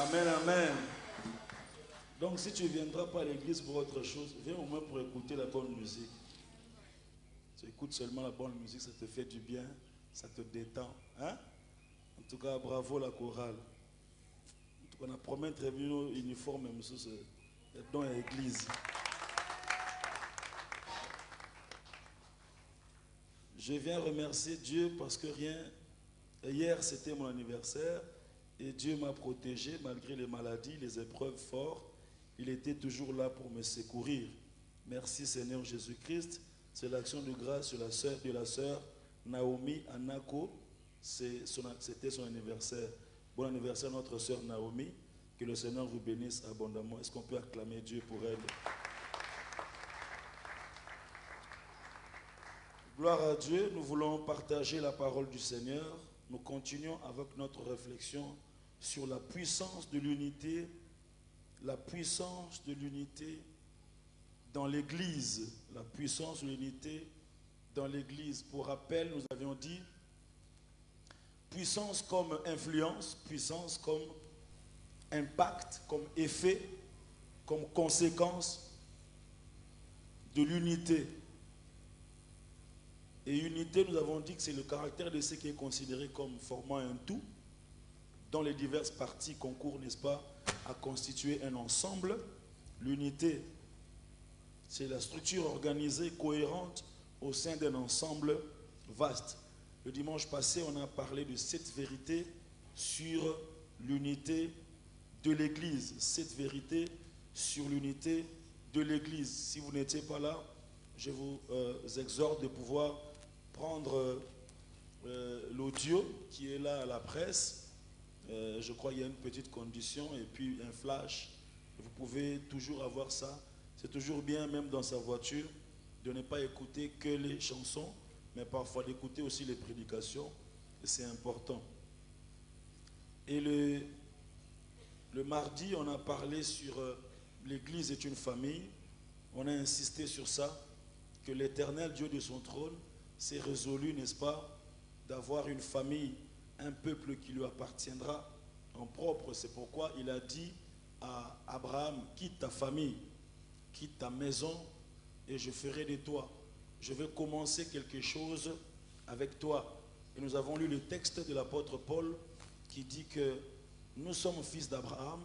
Amen, amen. Donc si tu ne viendras pas à l'église pour autre chose, viens au moins pour écouter la bonne musique. Tu écoutes seulement la bonne musique, ça te fait du bien, ça te détend. Hein? En tout cas, bravo la chorale. En tout cas, on a promis de revenir uniforme même sous ce dans l'église. Je viens remercier Dieu parce que hier c'était mon anniversaire et Dieu m'a protégé malgré les maladies, les épreuves fortes. Il était toujours là pour me secourir. Merci Seigneur Jésus-Christ. C'est l'action de grâce de la sœur Naomi Anako. C'était son anniversaire. Bon anniversaire notre sœur Naomi. Que le Seigneur vous bénisse abondamment. Est-ce qu'on peut acclamer Dieu pour elle? Gloire à Dieu. Nous voulons partager la parole du Seigneur. Nous continuons avec notre réflexion sur la puissance de l'unité. La puissance de l'unité dans l'Église. La puissance de l'unité dans l'Église. Pour rappel, nous avions dit puissance comme influence, puissance comme impact, comme effet, comme conséquence de l'unité. Et unité, nous avons dit que c'est le caractère de ce qui est considéré comme formant un tout, dont les diverses parties concourent, n'est-ce pas, à constituer un ensemble. L'unité, c'est la structure organisée, cohérente au sein d'un ensemble vaste. Le dimanche passé, on a parlé de 7 vérités sur l'unité de l'Église. 7 vérités sur l'unité de l'Église. Si vous n'étiez pas là, je vous exhorte de pouvoir prendre l'audio qui est là à la presse. Je crois qu'il y a une petite condition et puis un flash. Vous pouvez toujours avoir ça. C'est toujours bien, même dans sa voiture, de ne pas écouter que les chansons, mais parfois d'écouter aussi les prédications. Et c'est important. Et le mardi, on a parlé sur l'Église est une famille. On a insisté sur ça, que l'Éternel Dieu de son trône s'est résolu, n'est-ce pas, d'avoir une famille, un peuple qui lui appartiendra en propre. C'est pourquoi il a dit à Abraham, quitte ta famille, quitte ta maison et je ferai de toi. Je vais commencer quelque chose avec toi. Et nous avons lu le texte de l'apôtre Paul qui dit que nous sommes fils d'Abraham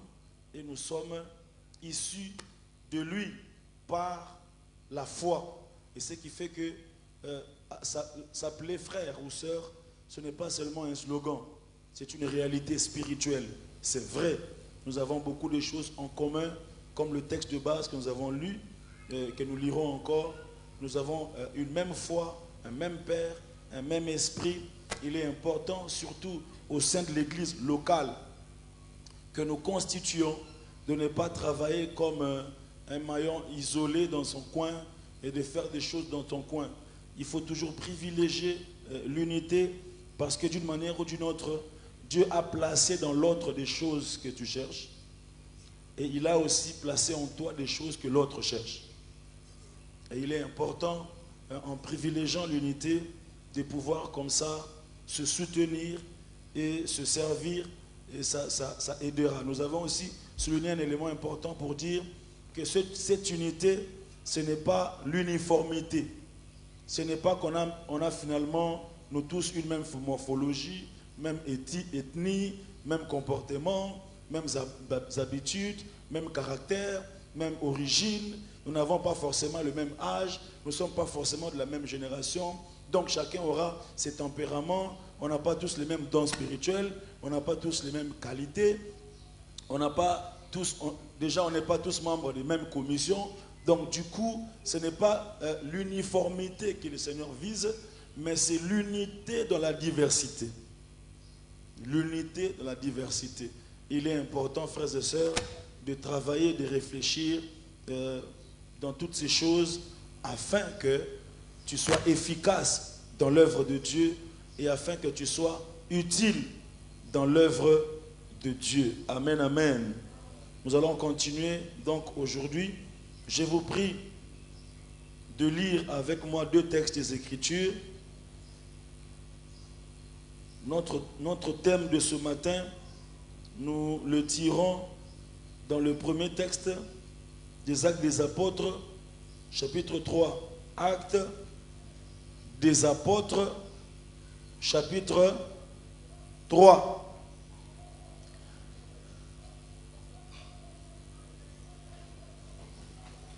et nous sommes issus de lui par la foi. Et ce qui fait que s'appeler frère ou sœur, ce n'est pas seulement un slogan, c'est une réalité spirituelle. C'est vrai, nous avons beaucoup de choses en commun, comme le texte de base que nous avons lu, que nous lirons encore. Nous avons une même foi, un même Père, un même esprit. Il est important, surtout au sein de l'Église locale, que nous constituons, de ne pas travailler comme un maillon isolé dans son coin et de faire des choses dans ton coin. Il faut toujours privilégier l'unité parce que d'une manière ou d'une autre, Dieu a placé dans l'autre des choses que tu cherches et il a aussi placé en toi des choses que l'autre cherche. Et il est important, en privilégiant l'unité, de pouvoir comme ça se soutenir et se servir et ça aidera. Nous avons aussi souligné un élément important pour dire que cette unité, ce n'est pas l'uniformité. Ce n'est pas qu'on a finalement, nous tous, une même morphologie, même ethnie, même comportement, mêmes habitudes, même caractère, même origine. Nous n'avons pas forcément le même âge, nous ne sommes pas forcément de la même génération. Donc chacun aura ses tempéraments. On n'a pas tous les mêmes dons spirituels, on n'a pas tous les mêmes qualités. On n'est pas tous membres des mêmes commissions. Donc du coup, ce n'est pas l'uniformité que le Seigneur vise, mais c'est l'unité dans la diversité. L'unité dans la diversité. Il est important, frères et sœurs, de travailler, de réfléchir dans toutes ces choses afin que tu sois efficace dans l'œuvre de Dieu et afin que tu sois utile dans l'œuvre de Dieu. Amen, amen. Nous allons continuer donc aujourd'hui. Je vous prie de lire avec moi 2 textes des Écritures. Notre thème de ce matin Nous le tirons dans le premier texte des Actes des Apôtres, chapitre 3. Actes des Apôtres, chapitre 3.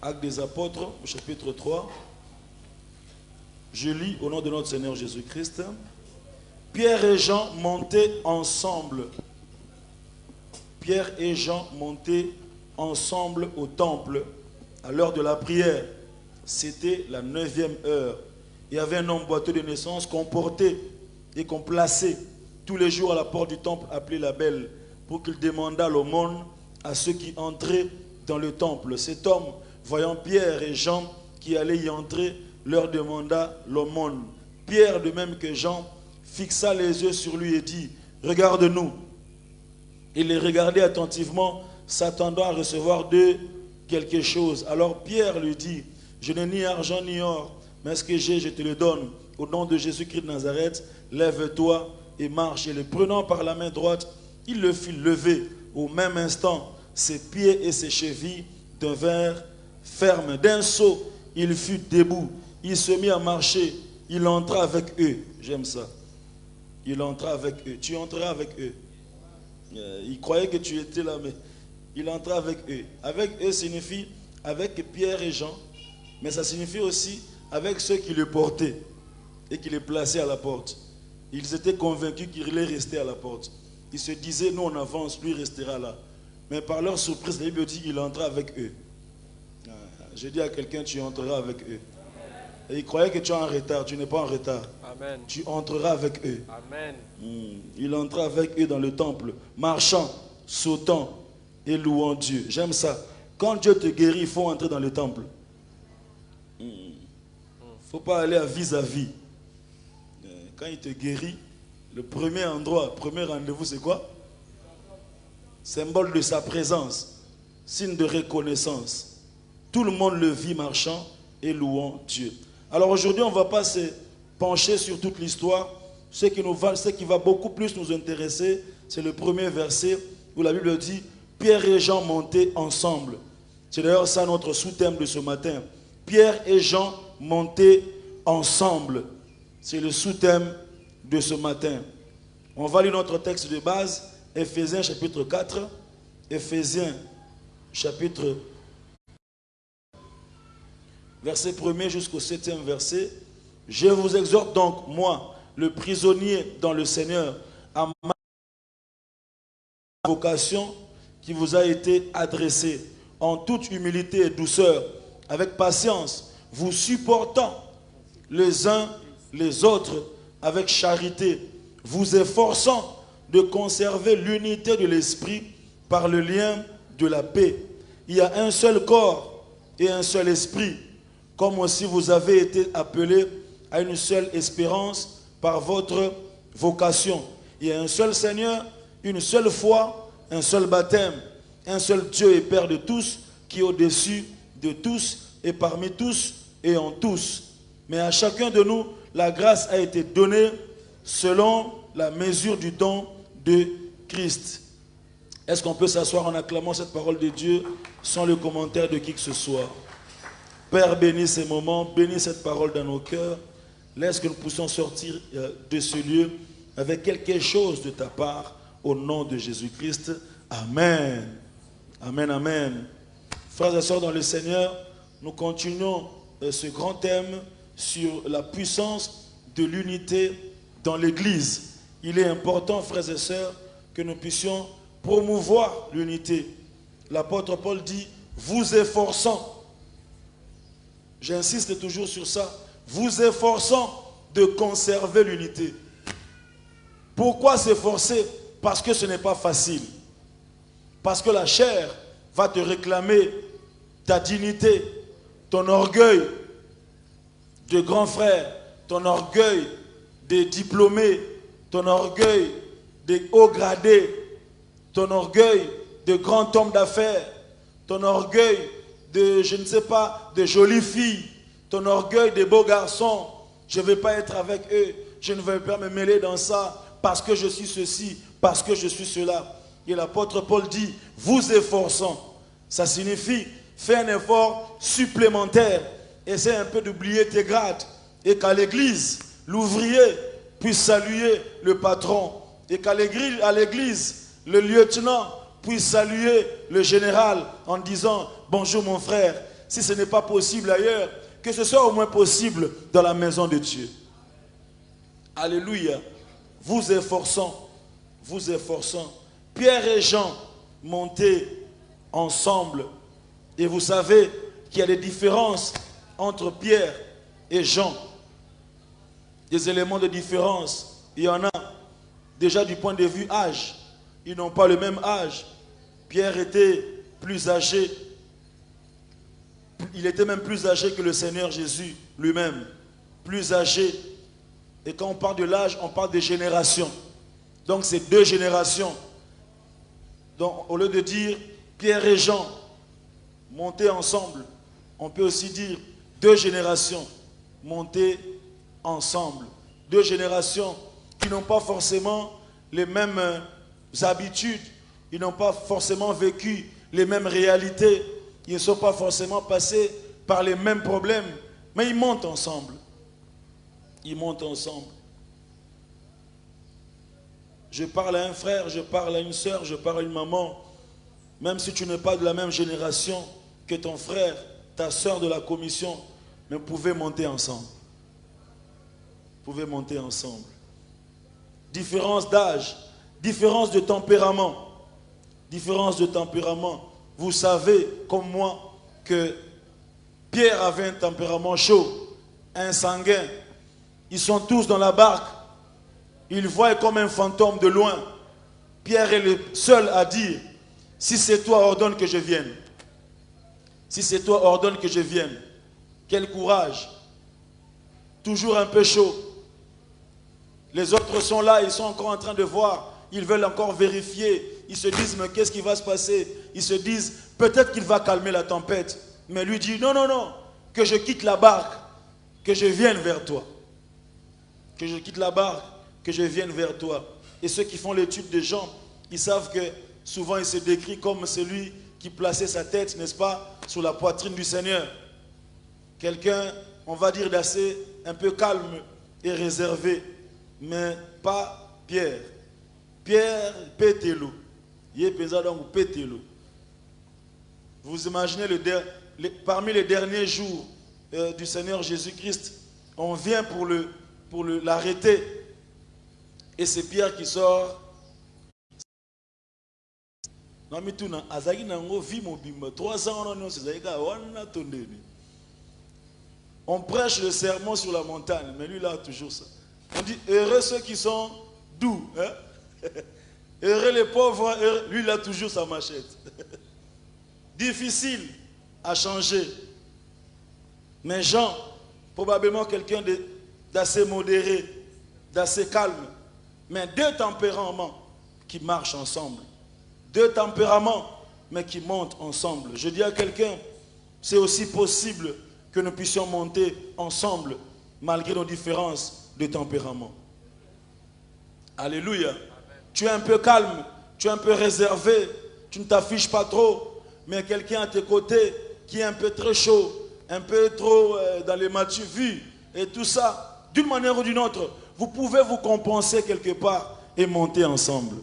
Actes des Apôtres, chapitre 3. Je lis au nom de notre Seigneur Jésus-Christ. Pierre et Jean montaient ensemble. Pierre et Jean montaient ensemble au temple à l'heure de la prière. C'était la 9e heure. Il y avait un homme boiteux de naissance qu'on portait et qu'on plaçait tous les jours à la porte du temple appelé la Belle pour qu'il demandât l'aumône à ceux qui entraient dans le temple. Cet homme, voyant Pierre et Jean qui allaient y entrer, leur demanda l'aumône. Pierre, de même que Jean, fixa les yeux sur lui et dit, « Regarde-nous ». Il les regardait attentivement, s'attendant à recevoir d'eux quelque chose. Alors Pierre lui dit, « Je n'ai ni argent ni or, mais ce que j'ai, je te le donne. Au nom de Jésus-Christ de Nazareth, lève-toi et marche. » Et le prenant par la main droite, il le fit lever. Au même instant, ses pieds et ses chevilles devinrent fermes. D'un saut, il fut debout. Il se mit à marcher. Il entra avec eux. J'aime ça. Il entra avec eux. Tu entreras avec eux. Il croyait que tu étais là, mais il entra avec eux. Avec eux signifie avec Pierre et Jean, mais ça signifie aussi avec ceux qui le portaient et qui les plaçaient à la porte. Ils étaient convaincus qu'il allait rester à la porte. Ils se disaient, nous on avance, lui restera là. Mais par leur surprise, la Bible dit qu'il entra avec eux. Je dis à quelqu'un, tu entreras avec eux. Et ils croyaient que tu es en retard, tu n'es pas en retard. Amen. Tu entreras avec eux. Amen. Il entra avec eux dans le temple, marchant, sautant et louant Dieu. J'aime ça. Quand Dieu te guérit, il faut entrer dans le temple. Il ne faut pas aller à vis-à-vis. Quand il te guérit, le premier endroit, premier rendez-vous, c'est quoi? Symbole de sa présence, signe de reconnaissance. Tout le monde le vit marchant et louant Dieu. Alors aujourd'hui, on ne va pas se pencher sur toute l'histoire. Ce qui va beaucoup plus nous intéresser, c'est le premier verset où la Bible dit « Pierre et Jean montaient ensemble ». C'est d'ailleurs ça notre sous-thème de ce matin. Pierre et Jean montaient ensemble. C'est le sous-thème de ce matin. On va lire notre texte de base, Éphésiens chapitre 4. Éphésiens chapitre verset 1er jusqu'au 7e verset. « Je vous exhorte donc, moi, le prisonnier dans le Seigneur, à ma vocation qui vous a été adressée, en toute humilité et douceur, avec patience, vous supportant les uns les autres avec charité, vous efforçant de conserver l'unité de l'esprit par le lien de la paix. Il y a un seul corps et un seul esprit, comme aussi vous avez été appelés à une seule espérance par votre vocation. Il y a un seul Seigneur, une seule foi, un seul baptême, un seul Dieu et Père de tous, qui est au-dessus de tous et parmi tous et en tous. Mais à chacun de nous, la grâce a été donnée selon la mesure du don de Christ. Est-ce qu'on peut s'asseoir en acclamant cette parole de Dieu sans le commentaire de qui que ce soit? Père, bénis ces moments, bénis cette parole dans nos cœurs. Laisse que nous puissions sortir de ce lieu avec quelque chose de ta part, au nom de Jésus-Christ. Amen. Amen, amen. Frères et sœurs dans le Seigneur, nous continuons ce grand thème sur la puissance de l'unité dans l'Église. Il est important, frères et sœurs, que nous puissions promouvoir l'unité. L'apôtre Paul dit, vous efforçant. J'insiste toujours sur ça. Vous efforçant de conserver l'unité. Pourquoi s'efforcer? Parce que ce n'est pas facile. Parce que la chair va te réclamer ta dignité, ton orgueil de grand frère, ton orgueil de diplômé, ton orgueil de haut gradé, ton orgueil de grand homme d'affaires, ton orgueil de, je ne sais pas, de jolies filles, ton orgueil de beaux garçons. Je ne vais pas être avec eux, je ne vais pas me mêler dans ça parce que je suis ceci, parce que je suis cela. Et l'apôtre Paul dit, vous efforçant. Ça signifie, fais un effort supplémentaire. Essaie un peu d'oublier tes grades. Et qu'à l'église, l'ouvrier puisse saluer le patron. Et qu'à l'église, le lieutenant puisse saluer le général en disant, bonjour mon frère. Si ce n'est pas possible ailleurs, que ce soit au moins possible dans la maison de Dieu. Alléluia. Vous efforçant. Vous efforçant. Pierre et Jean montaient ensemble. Et vous savez qu'il y a des différences entre Pierre et Jean. Des éléments de différence. Il y en a déjà du point de vue âge. Ils n'ont pas le même âge. Pierre était plus âgé. Il était même plus âgé que le Seigneur Jésus lui-même. Plus âgé. Et quand on parle de l'âge, on parle de génération. Donc c'est deux générations. Donc au lieu de dire Pierre et Jean montés ensemble, on peut aussi dire deux générations montées ensemble. Deux générations qui n'ont pas forcément les mêmes habitudes, ils n'ont pas forcément vécu les mêmes réalités, ils ne sont pas forcément passés par les mêmes problèmes, mais ils montent ensemble. Ils montent ensemble. Je parle à un frère, je parle à une soeur, je parle à une maman. Même si tu n'es pas de la même génération que ton frère, ta soeur de la commission, mais vous pouvez monter ensemble. Vous pouvez monter ensemble. Différence d'âge, différence de tempérament. Différence de tempérament. Vous savez, comme moi, que Pierre avait un tempérament chaud, un sanguin. Ils sont tous dans la barque. Ils voient comme un fantôme de loin. Pierre est le seul à dire, si c'est toi, ordonne que je vienne. Si c'est toi, ordonne que je vienne. Quel courage. Toujours un peu chaud. Les autres sont là, ils sont encore en train de voir. Ils veulent encore vérifier. Ils se disent, mais qu'est-ce qui va se passer? Ils se disent, peut-être qu'il va calmer la tempête. Mais lui dit, non, non, non, que je quitte la barque, que je vienne vers toi. Que je quitte la barque, que je vienne vers toi. Et ceux qui font l'étude de Jean, ils savent que souvent il se décrit comme celui qui plaçait sa tête, n'est-ce pas, sur la poitrine du Seigneur. Quelqu'un, on va dire, d'assez un peu calme et réservé. Mais pas Pierre. Pierre pételo. Il est pesant donc pételo. Vous imaginez parmi les derniers jours du Seigneur Jésus-Christ, on vient pour l'arrêter. Et c'est Pierre qui sort. On prêche le sermon sur la montagne, mais lui là toujours ça. On dit heureux ceux qui sont doux, hein? Heureux les pauvres, heureux. Lui là toujours sa machette. Difficile à changer. Mais Jean, probablement quelqu'un d'assez modéré, d'assez calme, mais deux tempéraments qui marchent ensemble. Deux tempéraments, mais qui montent ensemble. Je dis à quelqu'un, c'est aussi possible que nous puissions monter ensemble, malgré nos différences de tempérament. Alléluia. Amen. Tu es un peu calme, tu es un peu réservé, tu ne t'affiches pas trop, mais quelqu'un à tes côtés qui est un peu très chaud, un peu trop dans les matu vus et tout ça, d'une manière ou d'une autre, vous pouvez vous compenser quelque part et monter ensemble.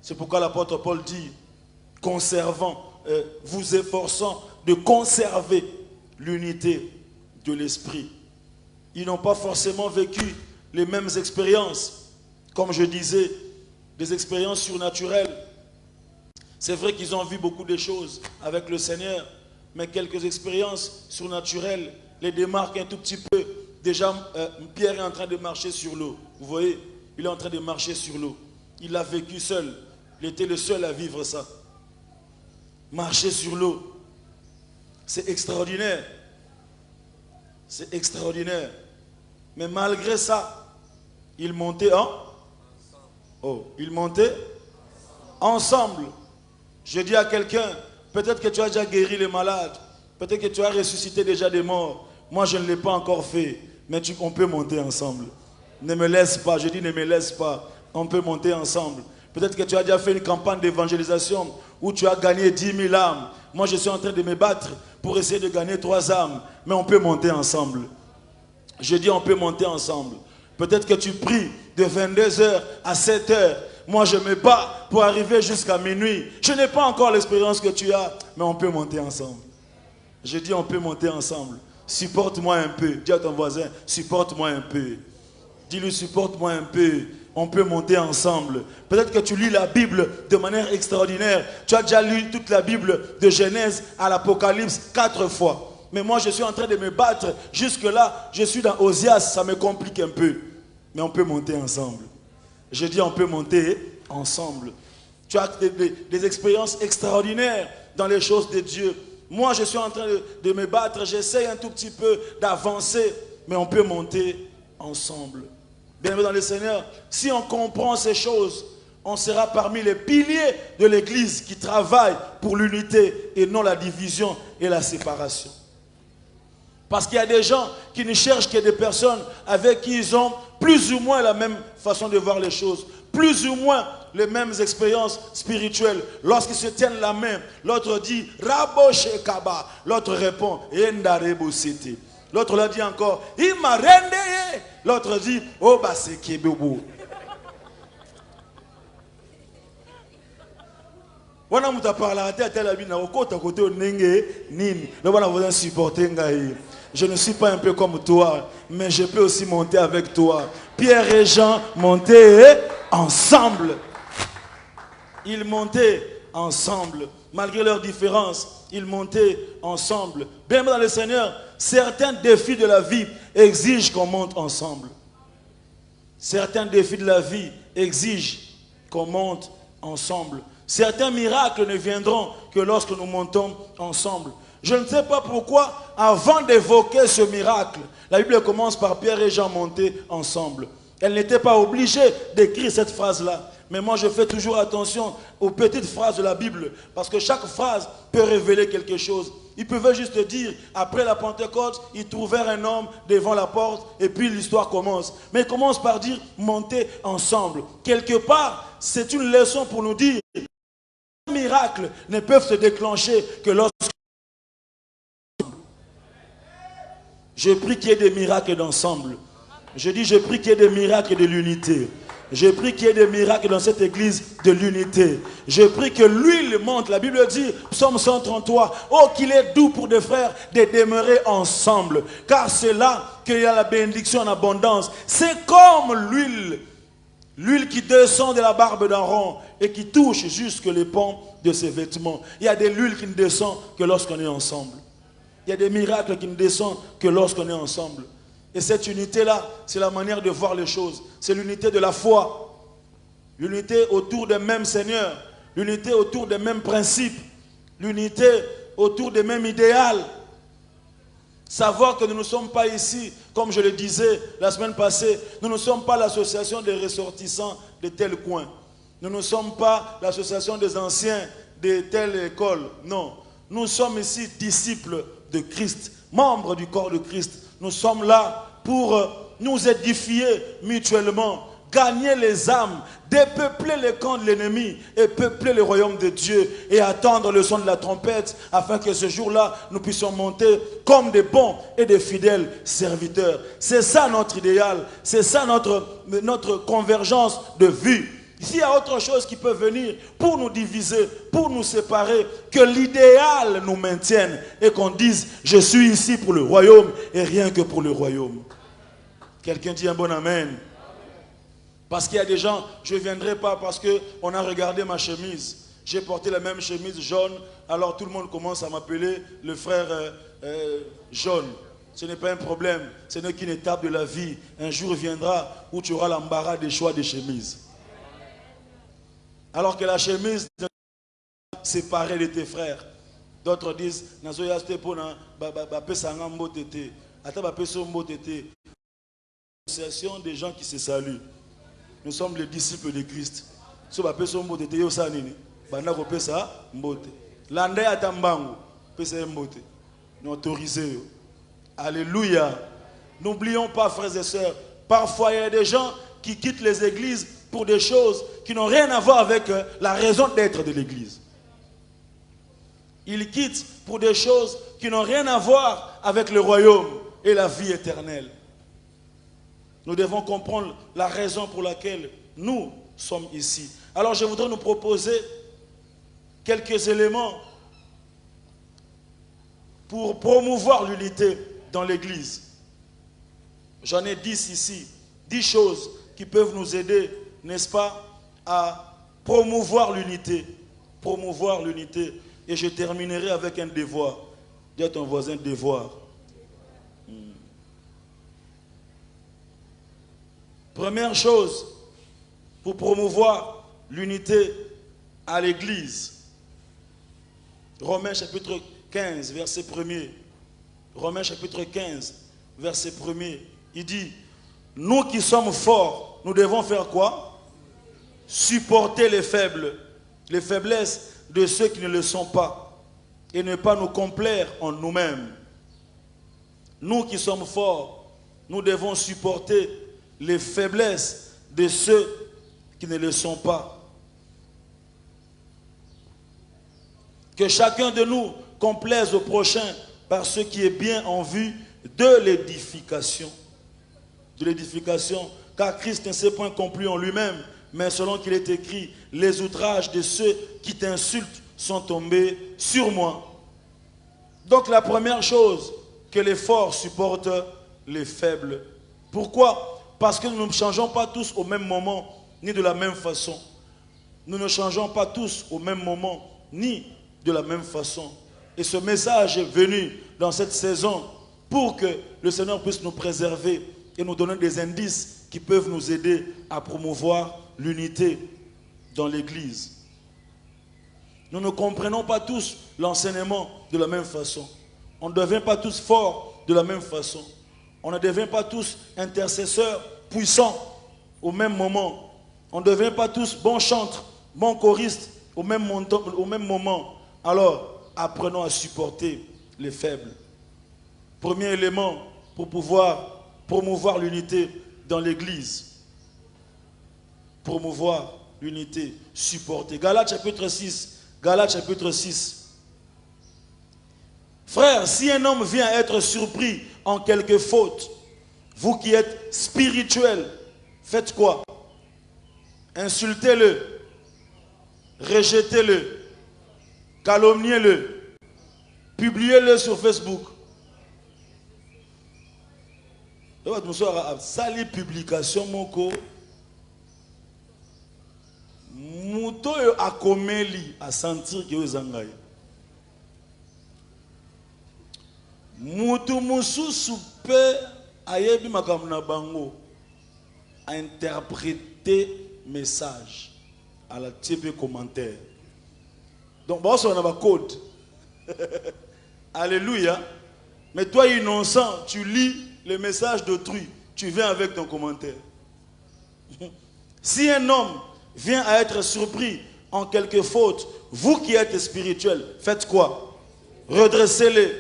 C'est pourquoi l'apôtre Paul dit, conservant, vous efforçant de conserver l'unité de l'esprit. Ils n'ont pas forcément vécu les mêmes expériences. Comme je disais, des expériences surnaturelles. C'est vrai qu'ils ont vu beaucoup de choses avec le Seigneur, mais quelques expériences surnaturelles les démarquent un tout petit peu. Déjà, Pierre est en train de marcher sur l'eau. Vous voyez, il est en train de marcher sur l'eau. Il l'a vécu seul. Il était le seul à vivre ça. Marcher sur l'eau. C'est extraordinaire. C'est extraordinaire. Mais malgré ça, il montait il montait ensemble. Je dis à quelqu'un, peut-être que tu as déjà guéri les malades. Peut-être que tu as ressuscité déjà des morts. Moi, je ne l'ai pas encore fait. Mais on peut monter ensemble. Ne me laisse pas. Je dis ne me laisse pas. On peut monter ensemble. Peut-être que tu as déjà fait une campagne d'évangélisation où tu as gagné 10 000 âmes. Moi, je suis en train de me battre pour essayer de gagner 3 âmes. Mais on peut monter ensemble. Je dis on peut monter ensemble. Peut-être que tu pries de 22h à 7h. Moi, je me bats pour arriver jusqu'à minuit. Je n'ai pas encore l'expérience que tu as, mais on peut monter ensemble. Je dis on peut monter ensemble. Supporte-moi un peu. Dis à ton voisin, supporte-moi un peu. Dis-lui, supporte-moi un peu. On peut monter ensemble. Peut-être que tu lis la Bible de manière extraordinaire. Tu as déjà lu toute la Bible de Genèse à l'Apocalypse 4 fois. Mais moi, je suis en train de me battre. Jusque-là, je suis dans Osias. Ça me complique un peu. Mais on peut monter ensemble. Je dis, on peut monter ensemble. Tu as des expériences extraordinaires dans les choses de Dieu. Moi, je suis en train de me battre. J'essaie un tout petit peu d'avancer. Mais on peut monter ensemble. Bien-aimés dans le Seigneur, si on comprend ces choses, on sera parmi les piliers de l'Église qui travaillent pour l'unité et non la division et la séparation. Parce qu'il y a des gens qui ne cherchent que des personnes avec qui ils ont plus ou moins la même façon de voir les choses, plus ou moins les mêmes expériences spirituelles. Lorsqu'ils se tiennent la main, l'autre dit « Rabo Shekaba », l'autre répond « Endarebo Sete ». L'autre leur dit encore « Il m'a rendé ». L'autre dit « Oh bah c'est Kébebo ». Wana muta parla à tel ami na okota côté onenge nini. Le wana vous supporter ngai. Je ne suis pas un peu comme toi, mais je peux aussi monter avec toi. Pierre et Jean montaient ensemble. Ils montaient ensemble. Malgré leurs différences, ils montaient ensemble. Bien dans le Seigneur, certains défis de la vie exigent qu'on monte ensemble. Certains défis de la vie exigent qu'on monte ensemble. Certains miracles ne viendront que lorsque nous montons ensemble. Je ne sais pas pourquoi, avant d'évoquer ce miracle, la Bible commence par Pierre et Jean monter ensemble. Elle n'était pas obligée d'écrire cette phrase-là. Mais moi, je fais toujours attention aux petites phrases de la Bible, parce que chaque phrase peut révéler quelque chose. Ils pouvaient juste dire, après la Pentecôte, ils trouvèrent un homme devant la porte, et puis l'histoire commence. Mais il commence par dire, monter ensemble. Quelque part, c'est une leçon pour nous dire, les miracles ne peuvent se déclencher que lorsque... Je prie qu'il y ait des miracles d'ensemble. Je dis, je prie qu'il y ait des miracles de l'unité. Je prie qu'il y ait des miracles dans cette église de l'unité. Je prie que l'huile monte. La Bible dit, Psaume 133, oh qu'il est doux pour des frères de demeurer ensemble. Car c'est là qu'il y a la bénédiction en abondance. C'est comme l'huile. L'huile qui descend de la barbe d'Aaron et qui touche jusque les pans de ses vêtements. Il y a des huiles qui ne descendent que lorsqu'on est ensemble. Il y a des miracles qui ne descendent que lorsqu'on est ensemble. Et cette unité-là, c'est la manière de voir les choses. C'est l'unité de la foi. L'unité autour des mêmes seigneurs. L'unité autour des mêmes principes. L'unité autour des mêmes idéaux. Savoir que nous ne sommes pas ici, comme je le disais la semaine passée, nous ne sommes pas l'association des ressortissants de tel coin. Nous ne sommes pas l'association des anciens de telle école. Non. Nous sommes ici disciples de Christ, membres du corps de Christ. Nous sommes là pour nous édifier mutuellement, gagner les âmes, dépeupler les camps de l'ennemi et peupler le royaume de Dieu et attendre le son de la trompette afin que ce jour-là, nous puissions monter comme des bons et des fidèles serviteurs. C'est ça notre idéal, c'est ça notre convergence de vue. S'il y a autre chose qui peut venir pour nous diviser, pour nous séparer, que l'idéal nous maintienne et qu'on dise « Je suis ici pour le royaume et rien que pour le royaume ». Quelqu'un dit un bon amen. Parce qu'il y a des gens, je ne viendrai pas parce qu'on a regardé ma chemise. J'ai porté la même chemise jaune, alors tout le monde commence à m'appeler le frère jaune. Ce n'est pas un problème, ce n'est qu'une étape de la vie. Un jour viendra où tu auras l'embarras des choix de chemises. Alors que la chemise séparée de tes frères. D'autres disent, association des gens qui se saluent. Nous sommes les disciples de Christ. Nous autorisons. Alléluia. N'oublions pas, frères et sœurs, parfois il y a des gens qui quittent les églises pour des choses qui n'ont rien à voir avec la raison d'être de l'Église. Ils quittent pour des choses qui n'ont rien à voir avec le royaume et la vie éternelle. Nous devons comprendre la raison pour laquelle nous sommes ici. Alors je voudrais nous proposer quelques éléments pour promouvoir l'unité dans l'Église. J'en ai 10 ici, 10 choses qui peuvent nous aider, n'est-ce pas, à promouvoir l'unité. Promouvoir l'unité. Et je terminerai avec un devoir. Dis à ton voisin devoir. Première chose, pour promouvoir l'unité à l'Église. Romains chapitre 15, verset 1er. Romains chapitre 15, verset 1er. Il dit, nous qui sommes forts, nous devons faire quoi? Supporter les faibles, les faiblesses de ceux qui ne le sont pas, et ne pas nous complaire en nous-mêmes. Nous qui sommes forts, nous devons supporter les faiblesses de ceux qui ne le sont pas. Que chacun de nous complaise au prochain par ce qui est bien en vue de l'édification. De l'édification, car Christ ne s'est point complu en lui-même, mais selon qu'il est écrit, les outrages de ceux qui t'insultent sont tombés sur moi. Donc la première chose, que les forts supportent les faibles. Pourquoi? Parce que nous ne changeons pas tous au même moment, ni de la même façon. Nous ne changeons pas tous au même moment, ni de la même façon. Et ce message est venu dans cette saison pour que le Seigneur puisse nous préserver et nous donner des indices qui peuvent nous aider à promouvoir l'unité dans l'Église. Nous ne comprenons pas tous l'enseignement de la même façon. On ne devient pas tous forts de la même façon. On ne devient pas tous intercesseurs puissants au même moment. On ne devient pas tous bons chantres, bons choristes au même moment. Alors, apprenons à supporter les faibles. Premier élément pour pouvoir promouvoir l'unité dans l'Église. Promouvoir l'unité, supporter. Galates chapitre 6. Galates chapitre 6. Frères, si un homme vient être surpris en quelque faute, vous qui êtes spirituels, faites quoi? Insultez-le, rejetez-le, calomniez-le, publiez-le sur Facebook. Sali publication moko muto akomeli a sentir que ozangai mutu mususu pe ayebi makambo na bango a interpréter message à la type commentaire. Donc bon ça on a ba code. Alléluia. Mais toi innocent, tu lis le message d'autrui, tu viens avec ton commentaire. Si un homme vient à être surpris en quelque faute, vous qui êtes spirituel, faites quoi? Redressez-les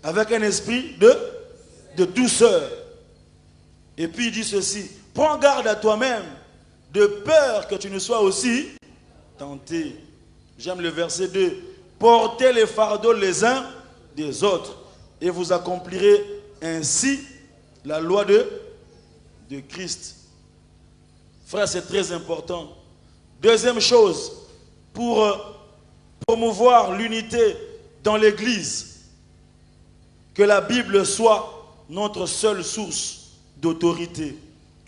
avec un esprit de douceur. Et puis il dit ceci, prends garde à toi-même, de peur que tu ne sois aussi tenté. J'aime le verset 2. Portez les fardeaux les uns des autres et vous accomplirez ainsi la loi de Christ. Frère, c'est très important. Deuxième chose, pour promouvoir l'unité dans l'Église, que la Bible soit notre seule source d'autorité.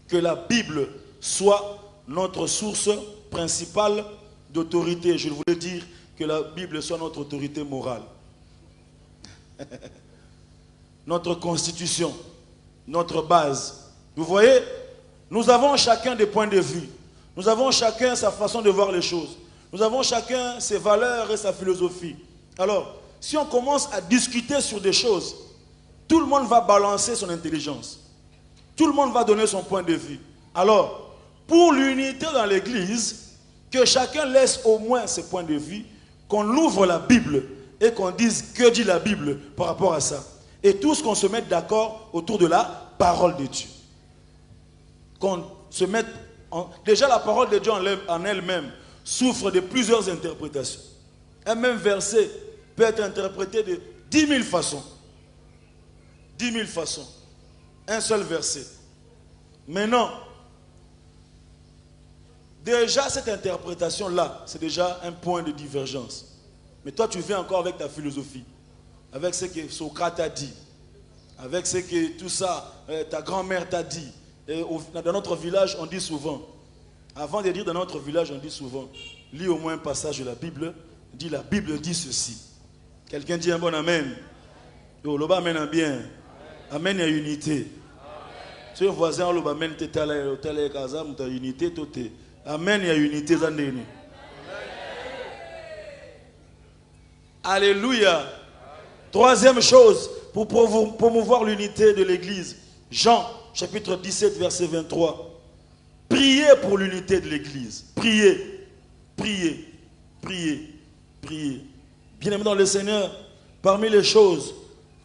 Que la Bible soit notre source principale d'autorité. Je voulais dire que la Bible soit notre autorité morale. Notre constitution, notre base. Vous voyez, nous avons chacun des points de vue. Nous avons chacun sa façon de voir les choses. Nous avons chacun ses valeurs et sa philosophie. Alors, si on commence à discuter sur des choses, tout le monde va balancer son intelligence. Tout le monde va donner son point de vue. Alors, pour l'unité dans l'Église, que chacun laisse au moins ses points de vue, qu'on ouvre la Bible et qu'on dise que dit la Bible par rapport à ça. Et tous qu'on se mette d'accord autour de la parole de Dieu. Qu'on se mette Déjà, la parole de Dieu en elle-même souffre de plusieurs interprétations. Un même verset peut être interprété de 10 000 façons. 10 000 façons. Un seul verset. Maintenant, déjà cette interprétation-là, c'est déjà un point de divergence. Mais toi, tu viens encore avec ta philosophie, avec ce que Socrate a dit, avec ce que tout ça, ta grand-mère t'a dit. Et dans notre village, on dit souvent, avant de dire dans notre village, on dit souvent, lis au moins un passage de la Bible, dit la Bible dit ceci. Quelqu'un dit un bon amen. Yo, l'oba amen bien. Amen, il y a unité. Si le voisin, l'oba amen, tu as unité, tu amen, il y a unité. Alléluia. Troisième chose, pour promouvoir l'unité de l'église, Jean, chapitre 17, verset 23. Priez pour l'unité de l'église. Priez, priez, priez, priez. Bien-aimé dans le Seigneur, parmi les choses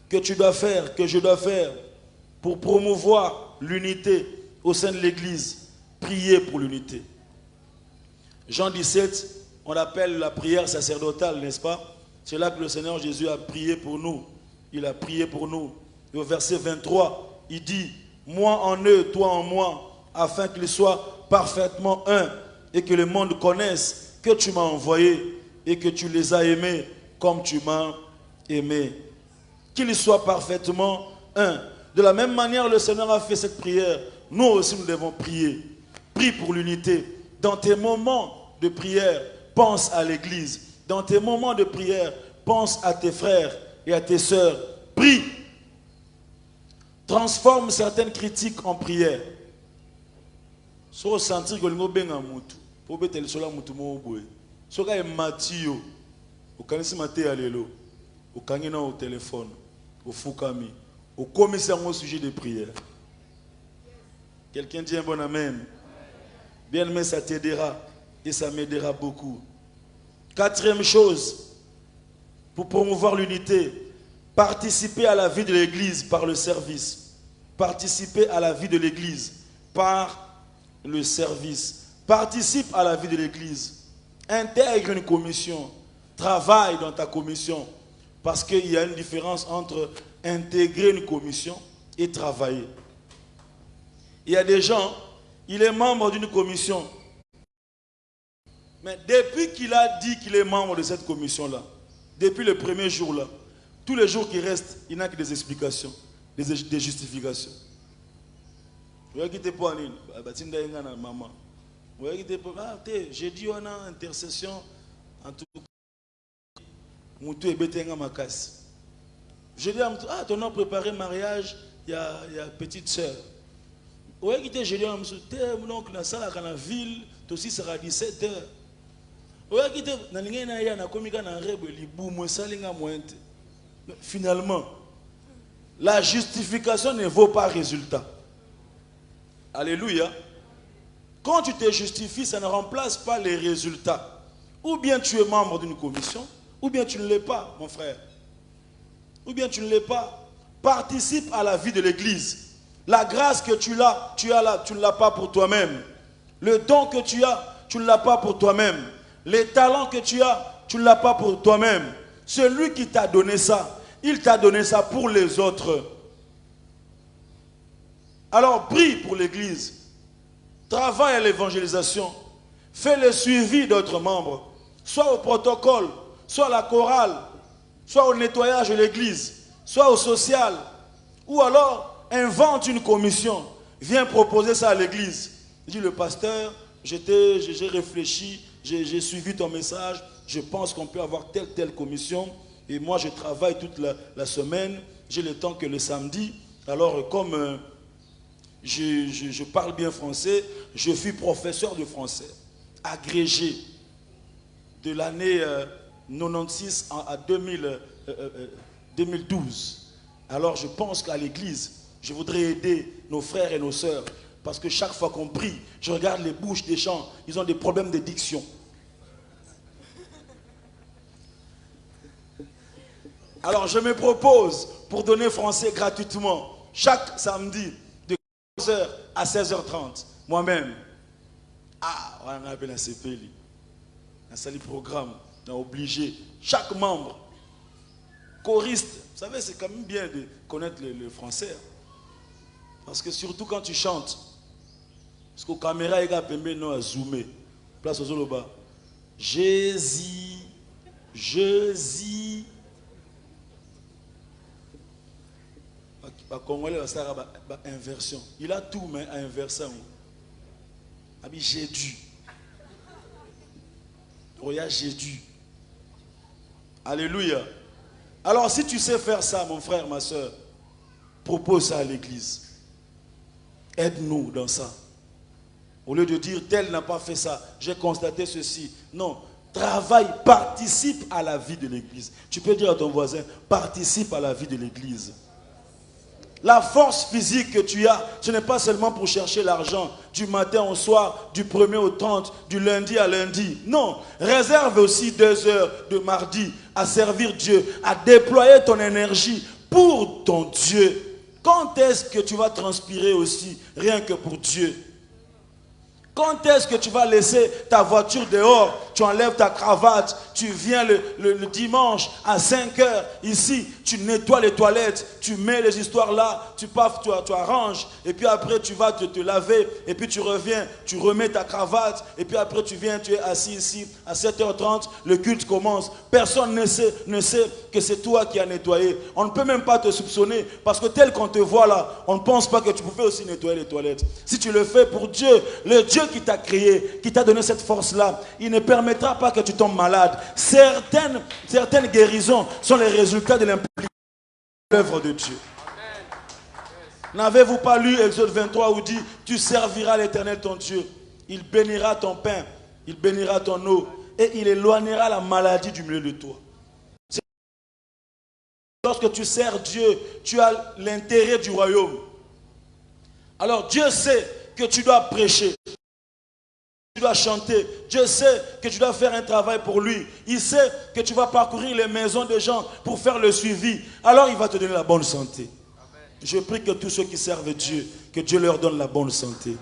que tu dois faire, que je dois faire, pour promouvoir l'unité au sein de l'église, priez pour l'unité. Jean 17, on l'appelle la prière sacerdotale, n'est-ce pas? C'est là que le Seigneur Jésus a prié pour nous. Il a prié pour nous. Et au verset 23, il dit, moi en eux, toi en moi, afin qu'ils soient parfaitement un et que le monde connaisse que tu m'as envoyé et que tu les as aimés comme tu m'as aimé. Qu'ils soient parfaitement un. De la même manière, le Seigneur a fait cette prière. Nous aussi, nous devons prier. Prie pour l'unité. Dans tes moments de prière, pense à l'église. Dans tes moments de prière, pense à tes frères et à tes sœurs. Prie. Transforme certaines critiques en prière. Si vous sentez que vous avez un moutou, vous pouvez être sur moutou moutou. Si vous avez un matio, vous connaissez maté allélo, vous connaissez au téléphone, au foukami, au commissaire au sujet de prière. Quelqu'un dit un bon amen. Bien aimé, ça t'aidera et ça m'aidera beaucoup. Quatrième chose, pour promouvoir l'unité, participer à la vie de l'église par le service. Participer à la vie de l'église par le service. Participe à la vie de l'église. Intègre une commission. Travaille dans ta commission. Parce qu'il y a une différence entre intégrer une commission et travailler. Il y a des gens, il est membre d'une commission. Mais depuis qu'il a dit qu'il est membre de cette commission-là, depuis le premier jour-là, tous les jours qui restent, il n'a que des explications, des justifications. Maman. J'ai dit on a intercession en tout cas. J'ai dit ah, ton nom préparé mariage, il y a petite sœur. J'ai dit mon oncle dans la ville, aussi sera 17h. Finalement, la justification ne vaut pas résultat. Alléluia. Quand tu te justifies, ça ne remplace pas les résultats. Ou bien tu es membre d'une commission, ou bien tu ne l'es pas, mon frère. Ou bien tu ne l'es pas. Participe à la vie de l'église. La grâce que tu as là, tu ne l'as pas pour toi-même. Le don que tu as, tu ne l'as pas pour toi-même. Les talents que tu as, tu ne l'as pas pour toi-même. Celui qui t'a donné ça, il t'a donné ça pour les autres. Alors prie pour l'église. Travaille à l'évangélisation. Fais le suivi d'autres membres. Soit au protocole, soit à la chorale, soit au nettoyage de l'église, soit au social. Ou alors invente une commission. Viens proposer ça à l'église. Dis le pasteur, j'ai réfléchi, j'ai suivi ton message, je pense qu'on peut avoir telle commission, et moi je travaille toute la semaine, j'ai le temps que le samedi, alors comme je parle bien français, je suis professeur de français, agrégé de l'année 96 à 2012. Alors je pense qu'à l'église, je voudrais aider nos frères et nos sœurs, parce que chaque fois qu'on prie, je regarde les bouches des gens, ils ont des problèmes de diction. Alors je me propose pour donner français gratuitement chaque samedi de 15h à 16h30, moi-même. On appelle un CPL. Un sali programme. On a obligé chaque membre, choriste. Vous savez, c'est quand même bien de connaître le français. Parce que surtout quand tu chantes, parce qu'aux caméras, il y a un zoomé. Place aux Zoloba. Jésus, Jésus. Le Congolais va faire une inversion. Il a tout, mais à inversion. J'ai dû. J'ai dû. Alléluia. Alors, si tu sais faire ça, mon frère, ma soeur, propose ça à l'église. Aide-nous dans ça. Au lieu de dire, tel n'a pas fait ça, j'ai constaté ceci. Non, travaille, participe à la vie de l'église. Tu peux dire à ton voisin, participe à la vie de l'église. La force physique que tu as, ce n'est pas seulement pour chercher l'argent du matin au soir, du 1er au 30, du lundi à lundi. Non, réserve aussi 2 heures de mardi à servir Dieu, à déployer ton énergie pour ton Dieu. Quand est-ce que tu vas transpirer aussi, rien que pour Dieu? Quand est-ce que tu vas laisser ta voiture dehors, tu enlèves ta cravate, tu viens le dimanche à 5 heures, ici, tu nettoies les toilettes, tu mets les histoires là, tu paf, tu arranges, et puis après tu vas te laver, et puis tu reviens, tu remets ta cravate, et puis après tu viens, tu es assis ici, à 7h30, le culte commence. Personne ne sait que c'est toi qui as nettoyé. On ne peut même pas te soupçonner, parce que tel qu'on te voit là, on ne pense pas que tu pouvais aussi nettoyer les toilettes. Si tu le fais pour Dieu, le Dieu qui t'a créé, qui t'a donné cette force-là, il ne permettra pas que tu tombes malade. Certaines guérisons sont les résultats de l'implication de l'œuvre de Dieu. N'avez-vous pas lu Exode 23 où dit, tu serviras l'Éternel ton Dieu, il bénira ton pain, il bénira ton eau, et il éloignera la maladie du milieu de toi. Lorsque tu sers Dieu, tu as l'intérêt du royaume. Alors Dieu sait que tu dois prêcher, tu dois chanter. Dieu sait que tu dois faire un travail pour lui. Il sait que tu vas parcourir les maisons des gens pour faire le suivi. Alors il va te donner la bonne santé. Je prie que tous ceux qui servent Dieu, que Dieu leur donne la bonne santé.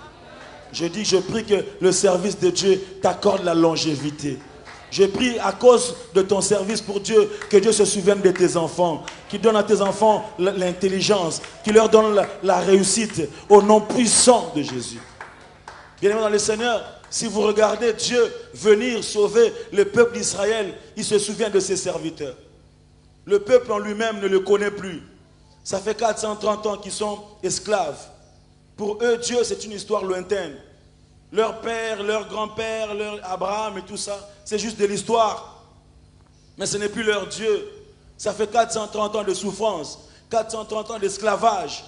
Je prie que le service de Dieu t'accorde la longévité. Je prie à cause de ton service pour Dieu, que Dieu se souvienne de tes enfants, qu'il donne à tes enfants l'intelligence, qu'il leur donne la réussite au nom puissant de Jésus. Bien-aimés dans le Seigneur, si vous regardez Dieu venir sauver le peuple d'Israël, il se souvient de ses serviteurs. Le peuple en lui-même ne le connaît plus. Ça fait 430 ans qu'ils sont esclaves. Pour eux, Dieu, c'est une histoire lointaine. Leur père, leur grand-père, leur Abraham et tout ça, c'est juste de l'histoire. Mais ce n'est plus leur Dieu. Ça fait 430 ans de souffrance, 430 ans d'esclavage.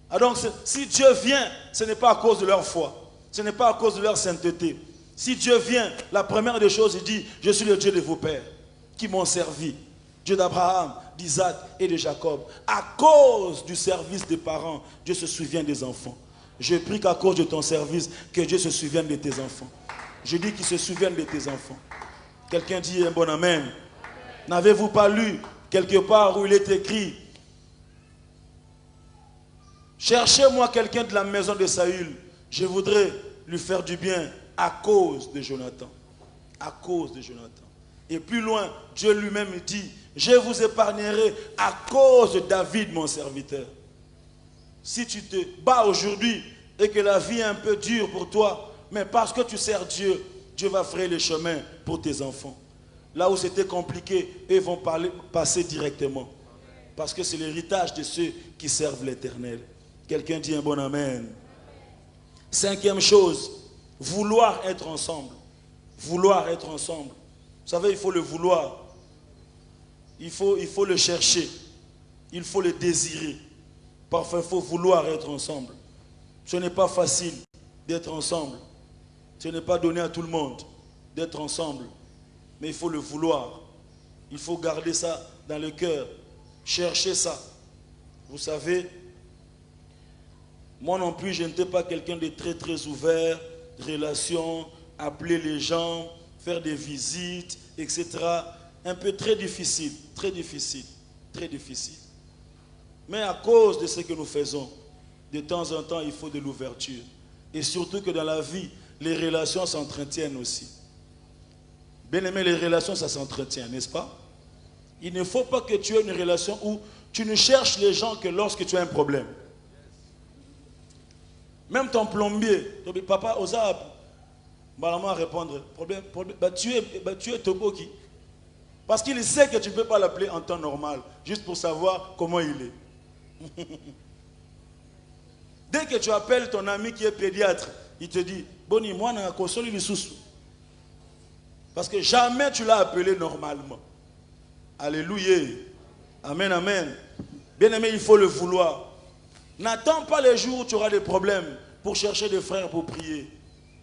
Ah donc, si Dieu vient, ce n'est pas à cause de leur foi. Ce n'est pas à cause de leur sainteté. Si Dieu vient, la première des choses, il dit, je suis le Dieu de vos pères, qui m'ont servi. Dieu d'Abraham, d'Isaac et de Jacob. À cause du service des parents, Dieu se souvient des enfants. Je prie qu'à cause de ton service, que Dieu se souvienne de tes enfants. Je dis qu'il se souvienne de tes enfants. Quelqu'un dit un bon amen. N'avez-vous pas lu quelque part où il est écrit, cherchez-moi quelqu'un de la maison de Saül, je voudrais lui faire du bien à cause de Jonathan. À cause de Jonathan. Et plus loin, Dieu lui-même dit, je vous épargnerai à cause de David, mon serviteur. Si tu te bats aujourd'hui et que la vie est un peu dure pour toi, mais parce que tu sers Dieu, Dieu va frayer le chemin pour tes enfants. Là où c'était compliqué, ils vont passer directement. Parce que c'est l'héritage de ceux qui servent l'Éternel. Quelqu'un dit un bon amen. 5e chose, vouloir être ensemble. Vouloir être ensemble. Vous savez, il faut le vouloir. Il faut le chercher. Il faut le désirer. Parfois, il faut vouloir être ensemble. Ce n'est pas facile d'être ensemble. Ce n'est pas donné à tout le monde d'être ensemble. Mais il faut le vouloir. Il faut garder ça dans le cœur. Chercher ça. Vous savez, moi non plus, je n'étais pas quelqu'un de très très ouvert, relations, appeler les gens, faire des visites, etc. Un peu très difficile, très difficile, très difficile. Mais à cause de ce que nous faisons, de temps en temps, il faut de l'ouverture. Et surtout que dans la vie, les relations s'entretiennent aussi. Bien aimé, les relations, ça s'entretient, n'est-ce pas? Il ne faut pas que tu aies une relation où tu ne cherches les gens que lorsque tu as un problème. Même ton plombier, papa, osa, maman répondre, problème, tu es Toboki. Parce qu'il sait que tu ne peux pas l'appeler en temps normal, juste pour savoir comment il est. Dès que tu appelles ton ami qui est pédiatre, il te dit, Boni, moi, je console les sous. Parce que jamais tu l'as appelé normalement. Alléluia. Amen, amen. Bien aimé, il faut le vouloir. N'attends pas les jours où tu auras des problèmes pour chercher des frères pour prier.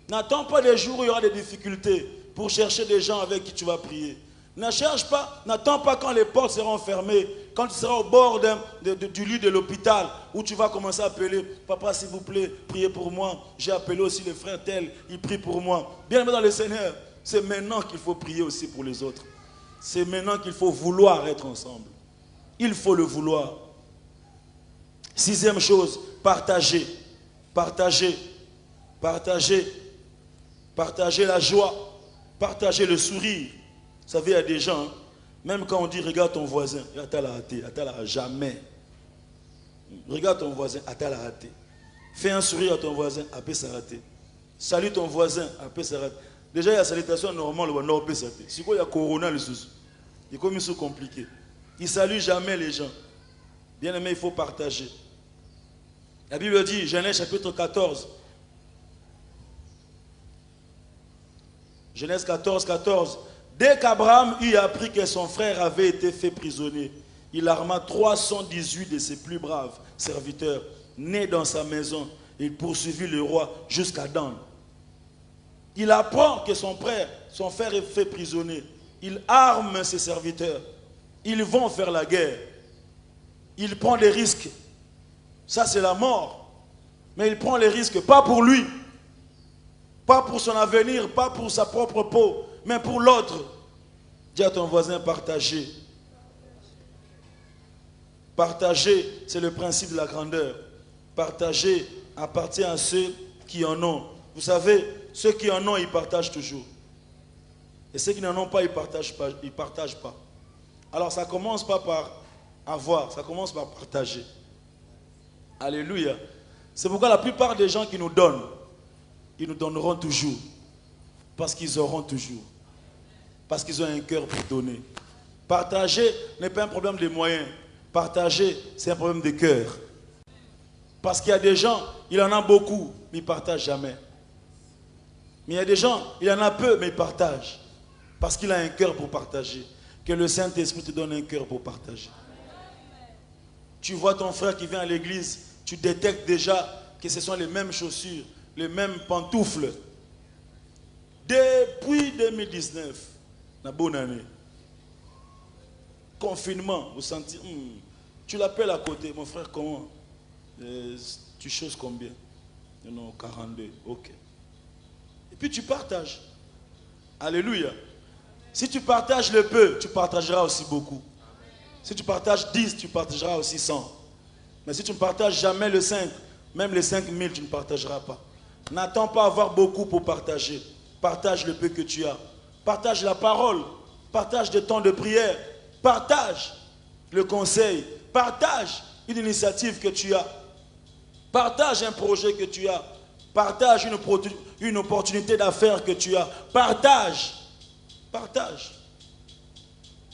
N'attends pas les jours où il y aura des difficultés pour chercher des gens avec qui tu vas prier. N'attends pas quand les portes seront fermées, quand tu seras au bord du lit de l'hôpital, où tu vas commencer à appeler, papa s'il vous plaît, priez pour moi. J'ai appelé aussi le frère tel, il prie pour moi. Bien aimé dans le Seigneur, c'est maintenant qu'il faut prier aussi pour les autres. C'est maintenant qu'il faut vouloir être ensemble. Il faut le vouloir. Sixième chose, partager. Partager. Partager. Partager la joie. Partager le sourire. Vous savez, il y a des gens, même quand on dit regarde ton voisin, jamais. Regarde ton voisin, fais un sourire à ton voisin, après ça raté. Salue ton voisin, après ça raté. Déjà, il y a salutation normale, si il y a corona, il est comme ils sont compliqués. Il ne salue jamais les gens. Bien aimé, il faut partager. La Bible dit, Genèse chapitre 14. Genèse 14, 14. Dès qu'Abraham eut appris que son frère avait été fait prisonnier, il arma 318 de ses plus braves serviteurs, nés dans sa maison. Il poursuivit le roi jusqu'à Dan. Il apprend que son frère est fait prisonnier. Il arme ses serviteurs. Ils vont faire la guerre. Il prend des risques. Ça, c'est la mort. Mais il prend les risques, pas pour lui, pas pour son avenir, pas pour sa propre peau, mais pour l'autre. Dis à ton voisin, partager. Partager, c'est le principe de la grandeur. Partager appartient à ceux qui en ont. Vous savez, ceux qui en ont, ils partagent toujours. Et ceux qui n'en ont pas, ils ne partagent pas. Alors ça commence pas par avoir, ça commence par partager. Alléluia. C'est pourquoi la plupart des gens qui nous donnent, ils nous donneront toujours. Parce qu'ils auront toujours. Parce qu'ils ont un cœur pour donner. Partager n'est pas un problème de moyens. Partager, c'est un problème de cœur. Parce qu'il y a des gens, il en a beaucoup, mais ils ne partagent jamais. Mais il y a des gens, il en a peu, mais ils partagent. Parce qu'il a un cœur pour partager. Que le Saint-Esprit te donne un cœur pour partager. Tu vois ton frère qui vient à l'église, tu détectes déjà que ce sont les mêmes chaussures, les mêmes pantoufles. Depuis 2019, la bonne année. Confinement, vous sentez, tu l'appelles à côté, mon frère, comment? Tu choses combien? Non, 42, ok. Et puis tu partages. Alléluia. Si tu partages le peu, tu partageras aussi beaucoup. Si tu partages 10, tu partageras aussi 100. Mais si tu ne partages jamais le 5, même les 5000, tu ne partageras pas. N'attends pas avoir beaucoup pour partager. Partage le peu que tu as. Partage la parole. Partage des temps de prière. Partage le conseil. Partage une initiative que tu as. Partage un projet que tu as. Partage une opportunité d'affaires que tu as. Partage. Partage.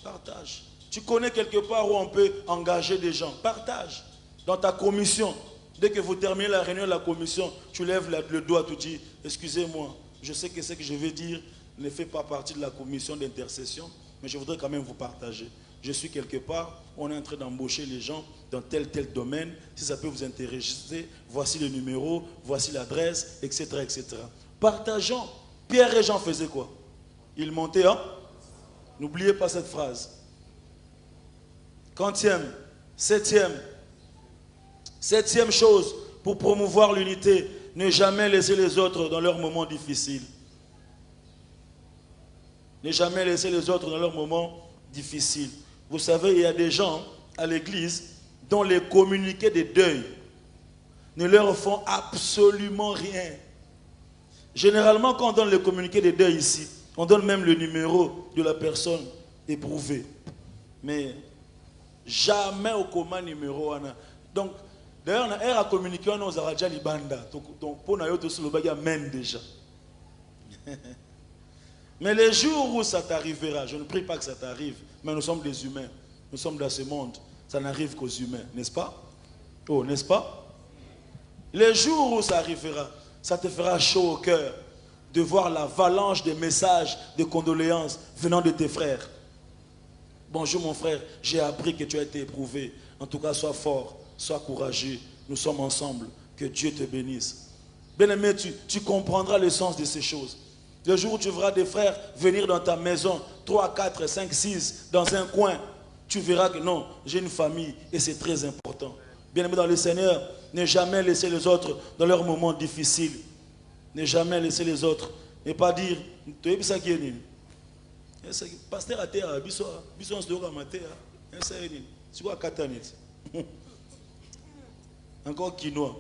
Partage. Tu connais quelque part où on peut engager des gens. Partage. Dans ta commission, dès que vous terminez la réunion de la commission, tu lèves le doigt, tu dis, excusez-moi, je sais que ce que je vais dire ne fait pas partie de la commission d'intercession, mais je voudrais quand même vous partager. Je suis quelque part, on est en train d'embaucher les gens dans tel domaine. Si ça peut vous intéresser, voici le numéro, voici l'adresse, etc., etc. Partageons. Pierre et Jean faisaient quoi? Ils montaient, hein? N'oubliez pas cette phrase. Quantième, septième chose pour promouvoir l'unité, ne jamais laisser les autres dans leurs moments difficiles. Ne jamais laisser les autres dans leurs moments difficiles. Vous savez, il y a des gens à l'église dont les communiqués de deuil ne leur font absolument rien. Généralement, quand on donne le communiqué de deuil ici, on donne même le numéro de la personne éprouvée. Mais jamais au commun numéro. Donc, d'ailleurs, on a communiqué, on a déjà libanda. Donc, pour nous, on a même déjà. Mais les jours où ça t'arrivera, je ne prie pas que ça t'arrive, mais nous sommes des humains. Nous sommes dans ce monde. Ça n'arrive qu'aux humains, n'est-ce pas? Oh, n'est-ce pas? Les jours où ça arrivera, ça te fera chaud au cœur de voir l'avalanche de messages de condoléances venant de tes frères. Bonjour mon frère, j'ai appris que tu as été éprouvé. En tout cas, sois fort, sois courageux. Nous sommes ensemble. Que Dieu te bénisse. Bien-aimé, tu comprendras le sens de ces choses. Le jour où tu verras des frères venir dans ta maison, 3, 4, 5, 6, dans un coin, tu verras que non, j'ai une famille et c'est très important. Bien-aimé dans le Seigneur, ne jamais laisser les autres dans leurs moments difficiles. Ne jamais laisser les autres. Ne pas dire, tu es ça qui est nul. Pasteur a terre, biso on se doit mater, c'est quoi katanit? Encore quinoa.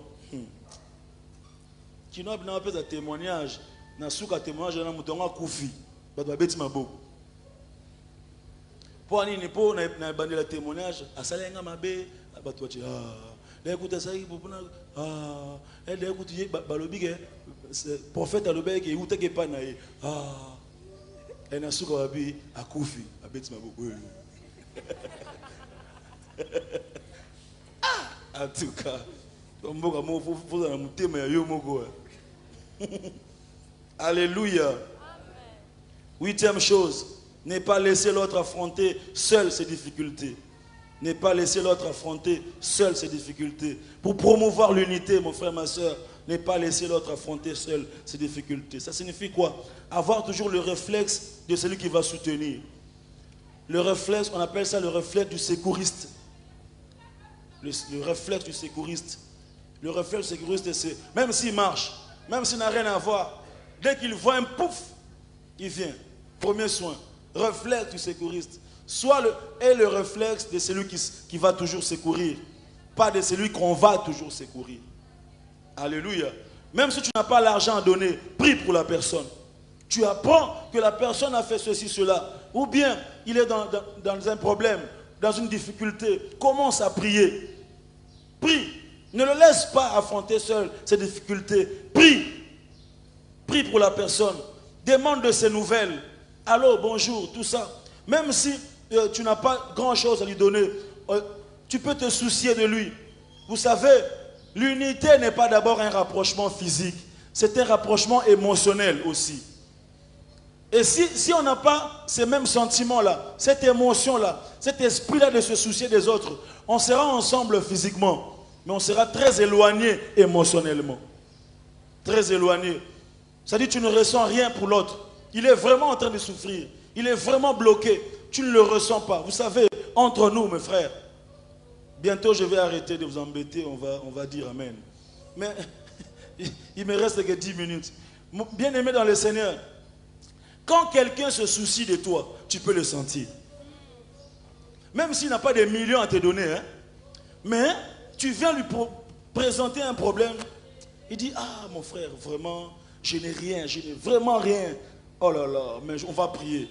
Quinoa n'a pas de témoignage. Na souka témoignage na mutonga kufi. Bato babeti maboko. Pour nini po na bandela témoignage, asalenga mabe, bato bachi là écoute ça pour na elle écoute balobi ke prophète alobé ke écoute ke pa na et na souka babi akufi, abeti maboko. En tout cas, alléluia. Huitième chose, ne pas laisser l'autre affronter seul ses difficultés. Ne pas laisser l'autre affronter seul ses difficultés. Pour promouvoir l'unité, mon frère, ma soeur, ne pas laisser l'autre affronter seul ses difficultés. Ça signifie quoi? Avoir toujours le réflexe de celui qui va soutenir. Le réflexe, on appelle ça le réflexe du secouriste. Le réflexe du secouriste. Le réflexe du secouriste, c'est même s'il marche, même s'il n'a rien à voir, dès qu'il voit un pouf, il vient. Premier soin. Réflexe du secouriste. Soit le réflexe de celui qui va toujours secourir, pas de celui qu'on va toujours secourir. Alléluia. Même si tu n'as pas l'argent à donner, prie pour la personne. Tu apprends que la personne a fait ceci, cela. Ou bien il est dans un problème, dans une difficulté. Commence à prier. Prie. Ne le laisse pas affronter seul ces difficultés. Prie. Prie pour la personne. Demande de ses nouvelles. Allô, bonjour, tout ça. Même si tu n'as pas grand-chose à lui donner, tu peux te soucier de lui. Vous savez, l'unité n'est pas d'abord un rapprochement physique. C'est un rapprochement émotionnel aussi. Et si on n'a pas ces mêmes sentiments-là, cette émotion-là, cet esprit-là de se soucier des autres, on sera ensemble physiquement, mais on sera très éloigné émotionnellement. Très éloigné. C'est-à-dire que tu ne ressens rien pour l'autre. Il est vraiment en train de souffrir. Il est vraiment bloqué. Tu ne le ressens pas. Vous savez, entre nous, mes frères, bientôt je vais arrêter de vous embêter, on va dire Amen. Mais il me reste que 10 minutes. Bien-aimé dans le Seigneur, quand quelqu'un se soucie de toi, tu peux le sentir. Même s'il n'a pas des millions à te donner, hein, mais tu viens lui présenter un problème. Il dit, ah mon frère, vraiment, je n'ai rien, je n'ai vraiment rien. Oh là là, mais on va prier.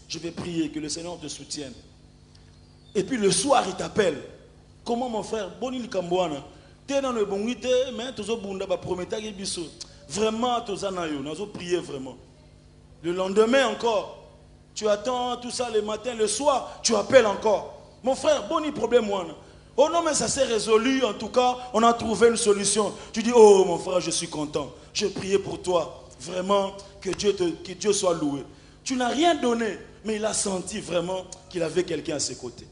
Je vais prier que le Seigneur te soutienne. Et puis le soir, il t'appelle. Comment mon frère, Bonil Kambouana, tu es dans le bonité, mais tu as promis, vraiment, tu as prié vraiment. Le lendemain encore, tu attends tout ça le matin, le soir, tu appelles encore. Mon frère, bon problème, moi. Oh non, mais ça s'est résolu, en tout cas, on a trouvé une solution. Tu dis, oh mon frère, je suis content. Je priais pour toi. Vraiment, que Dieu soit loué. Tu n'as rien donné, mais il a senti vraiment qu'il avait quelqu'un à ses côtés.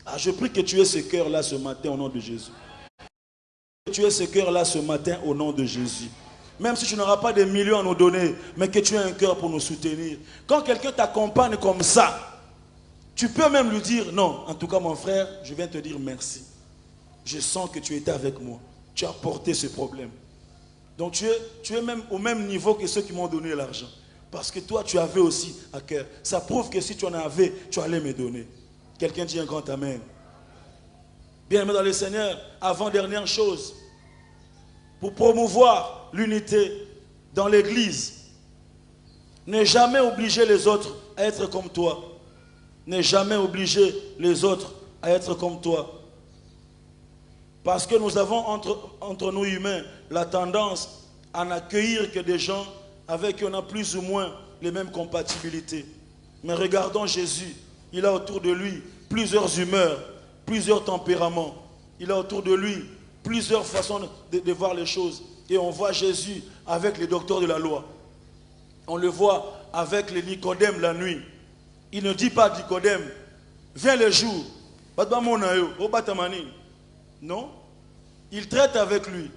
Ah, je prie que tu aies ce cœur-là ce matin au nom de Jésus. Que tu aies ce cœur-là ce matin au nom de Jésus. Même si tu n'auras pas des millions à nous donner, mais que tu aies un cœur pour nous soutenir. Quand quelqu'un t'accompagne comme ça, tu peux même lui dire, non, en tout cas mon frère, je viens te dire merci. Je sens que tu étais avec moi. Tu as porté ce problème. Donc tu es même au même niveau que ceux qui m'ont donné l'argent. Parce que toi, tu avais aussi à cœur. Ça prouve que si tu en avais, tu allais me donner. Quelqu'un dit un grand amen. Bien-aimé dans le Seigneur, avant-dernière chose, pour promouvoir l'unité, dans l'église, ne jamais obliger les autres à être comme toi. Ne jamais obliger les autres à être comme toi. Parce que nous avons entre nous humains la tendance à n'accueillir que des gens avec qui on a plus ou moins les mêmes compatibilités. Mais regardons Jésus, il a autour de lui plusieurs humeurs, plusieurs tempéraments. Il a autour de lui plusieurs façons de voir les choses. Et on voit Jésus avec les docteurs de la loi. On le voit avec les Nicodème la nuit. Il ne dit pas à Nicodème, viens le jour. Non. Il traite avec lui,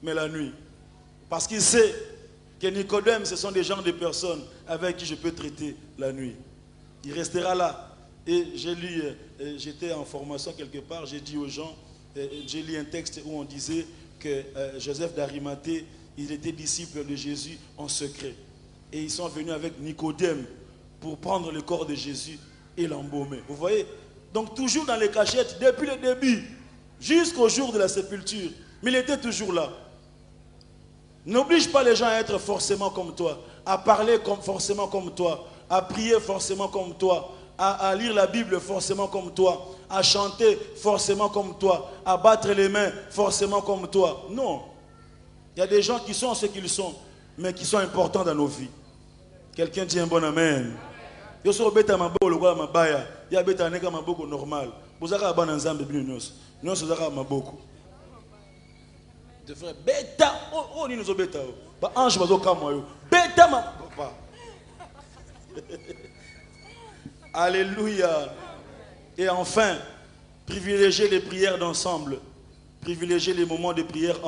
mais la nuit. Parce qu'il sait que Nicodème, ce sont des gens, des personnes avec qui je peux traiter la nuit. Il restera là. Et j'ai lu, j'étais en formation quelque part, j'ai dit aux gens, j'ai lu un texte où on disait que Joseph d'Arimathée, il était disciple de Jésus en secret. Et ils sont venus avec Nicodème pour prendre le corps de Jésus et l'embaumer. Vous voyez? Donc toujours dans les cachettes, depuis le début, jusqu'au jour de la sépulture. Mais il était toujours là. N'oblige pas les gens à être forcément comme toi, à parler forcément comme toi, à prier forcément comme toi, à lire la Bible forcément comme toi, à chanter forcément comme toi, à battre les mains forcément comme toi. Non. Il y a des gens qui sont ce qu'ils sont, mais qui sont importants dans nos vies. Quelqu'un dit un bon amen. Yo so beta maboko lokola mabaya, ya beta neka maboko normal. Bozaka bana nzambe bino nyonso. Nyonso zaka maboko. De frère beta oh ni nous beta. Ba ange bazoka moi yo. Beta ma papa. Alléluia. Et enfin, privilégier les prières d'ensemble. Privilégier les moments de prière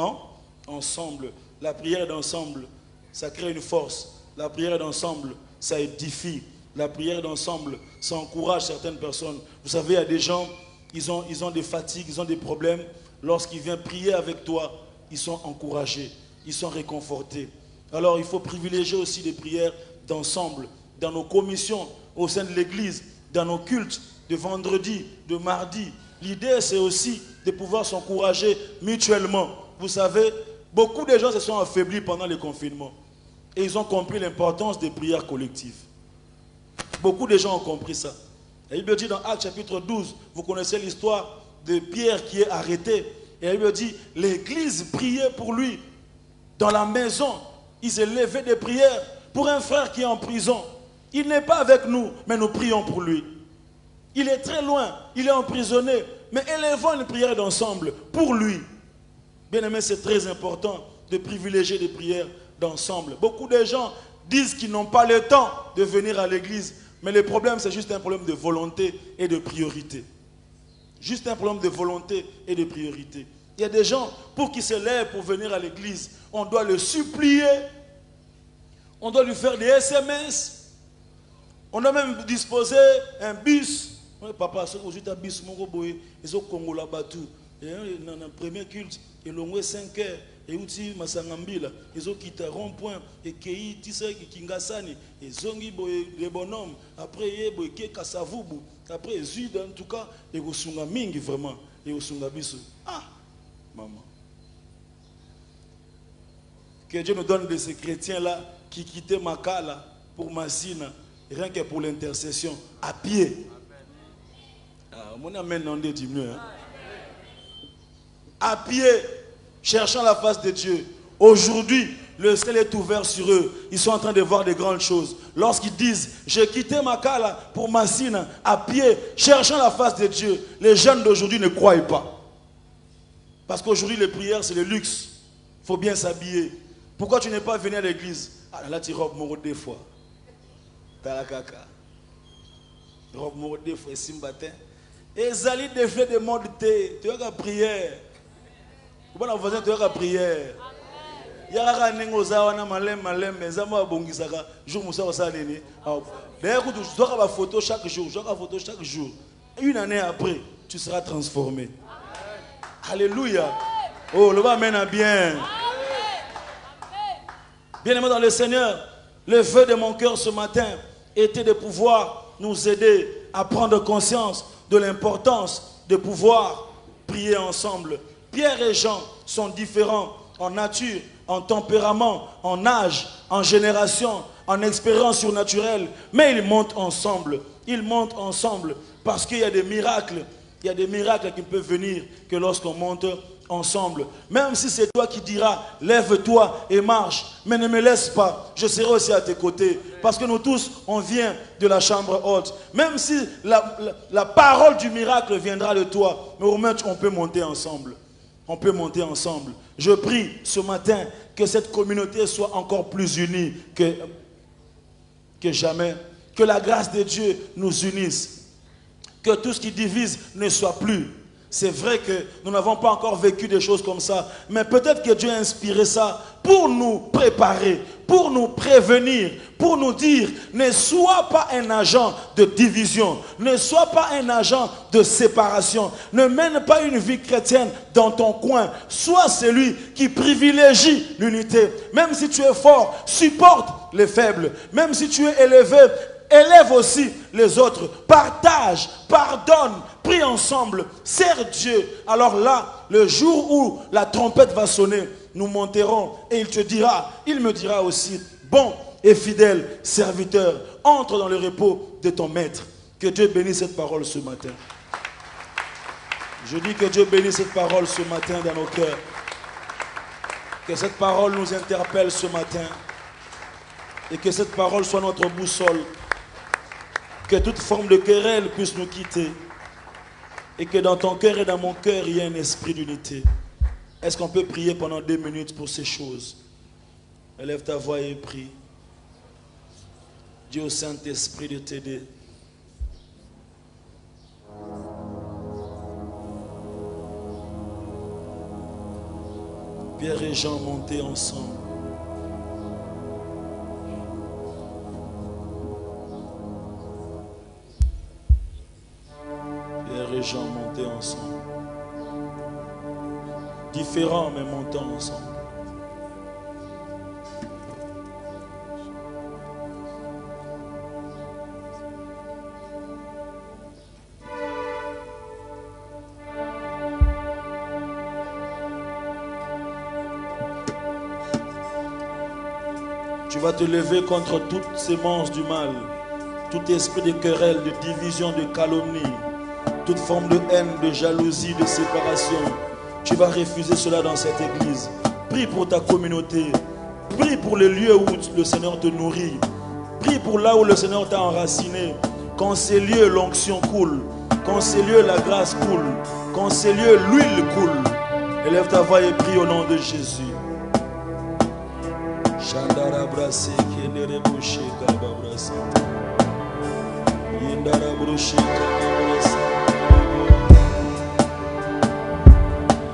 ensemble. La prière d'ensemble, ça crée une force. La prière d'ensemble, ça édifie. La prière d'ensemble, ça encourage certaines personnes. Vous savez, il y a des gens, ils ont des fatigues, ils ont des problèmes. Lorsqu'ils viennent prier avec toi, ils sont encouragés, ils sont réconfortés. Alors, il faut privilégier aussi les prières d'ensemble, dans nos commissions, au sein de l'église, dans nos cultes, de vendredi, de mardi. L'idée, c'est aussi de pouvoir s'encourager mutuellement. Vous savez, beaucoup de gens se sont affaiblis pendant le confinement. Et ils ont compris l'importance des prières collectives. Beaucoup de gens ont compris ça. La Bible dit dans Actes chapitre 12, vous connaissez l'histoire de Pierre qui est arrêté. Et la Bible dit, l'église priait pour lui. Dans la maison, ils élevaient des prières pour un frère qui est en prison. Il n'est pas avec nous, mais nous prions pour lui. Il est très loin, il est emprisonné, mais élevons une prière d'ensemble pour lui. Bien aimé, c'est très important de privilégier les prières d'ensemble. Beaucoup de gens disent qu'ils n'ont pas le temps de venir à l'église, mais le problème, c'est juste un problème de volonté et de priorité. Juste un problème de volonté et de priorité. Il y a des gens, pour qu'ils se lèvent pour venir à l'église, on doit le supplier, on doit lui faire des SMS, on doit même disposer un bus. Papa, si vous êtes un bus, ils ont Congo batu. Dans le premier culte, ils ont 5 heures. Et uti masangambila ils ont quitté rond-point et kei tisa kingasani et zongi boy les bonhommes après yebo ke kasavubu après zuid en tout cas et gosunga mingi vraiment et gosunga biso maman, que Dieu nous donne de ces chrétiens là qui quittaient Makala pour Massina rien que pour l'intercession à pied. Mon amen non diminue à pied, cherchant la face de Dieu. Aujourd'hui, le ciel est ouvert sur eux. Ils sont en train de voir de grandes choses. Lorsqu'ils disent, j'ai quitté Makala pour Massina, à pied, cherchant la face de Dieu, les jeunes d'aujourd'hui ne croient pas. Parce qu'aujourd'hui, les prières, c'est le luxe. Il faut bien s'habiller. Pourquoi tu n'es pas venu à l'église? Là, tu robes mon des fois. T'as la caca. Robe mon des fois, simbatin. Et Zali des faits de mode thé. Tu as la prière. Comment on faisait la prière? Yara nengoza wana malem mais zama bongisaka jour musa osaleni. D'ailleurs tu dois avoir photo chaque jour, Une année après, tu seras transformé. Alléluia. Oh, le va mène bien. Bien-aimé dans le Seigneur, le vœu de mon cœur ce matin était de pouvoir nous aider à prendre conscience de l'importance de pouvoir prier ensemble. Pierre et Jean sont différents en nature, en tempérament, en âge, en génération, en expérience surnaturelle. Mais ils montent ensemble. Ils montent ensemble parce qu'il y a des miracles. Il y a des miracles qui ne peuvent venir que lorsqu'on monte ensemble. Même si c'est toi qui diras, lève-toi et marche, mais ne me laisse pas, je serai aussi à tes côtés. Parce que nous tous, on vient de la chambre haute. Même si la parole du miracle viendra de toi, mais au moins on peut monter ensemble. On peut monter ensemble. Je prie ce matin que cette communauté soit encore plus unie que jamais. Que la grâce de Dieu nous unisse. Que tout ce qui divise ne soit plus. C'est vrai que nous n'avons pas encore vécu des choses comme ça, mais peut-être que Dieu a inspiré ça pour nous préparer, pour nous prévenir, pour nous dire, ne sois pas un agent de division, ne sois pas un agent de séparation, ne mène pas une vie chrétienne dans ton coin, sois celui qui privilégie l'unité. Même si tu es fort, supporte les faibles, même si tu es élevé, élève aussi les autres, partage, pardonne, prie ensemble, sers Dieu. Alors là, le jour où la trompette va sonner, nous monterons et il me dira aussi, bon et fidèle serviteur, entre dans le repos de ton maître. Que Dieu bénisse cette parole ce matin. Je dis que Dieu bénisse cette parole ce matin dans nos cœurs. Que cette parole nous interpelle ce matin. Et que cette parole soit notre boussole. Que toute forme de querelle puisse nous quitter. Et que dans ton cœur et dans mon cœur, il y ait un esprit d'unité. Est-ce qu'on peut prier pendant 2 minutes pour ces choses? Élève ta voix et prie. Dis au Saint-Esprit de t'aider. Pierre et Jean montaient ensemble. Pierre et Jean montaient ensemble. Différents mais montant ensemble. Tu vas te lever contre toute sémence du mal, tout esprit de querelle, de division, de calomnie, toute forme de haine, de jalousie, de séparation. Tu vas refuser cela dans cette église. Prie pour ta communauté. Prie pour le lieu où le Seigneur te nourrit. Prie pour là où le Seigneur t'a enraciné. Quand ces lieux, l'onction coule. Quand ces lieux, la grâce coule. Quand ces lieux, l'huile coule. Élève ta voix et prie au nom de Jésus. Chandara brasé kendere bouché kababrasa. Yendara bouché kababrasa.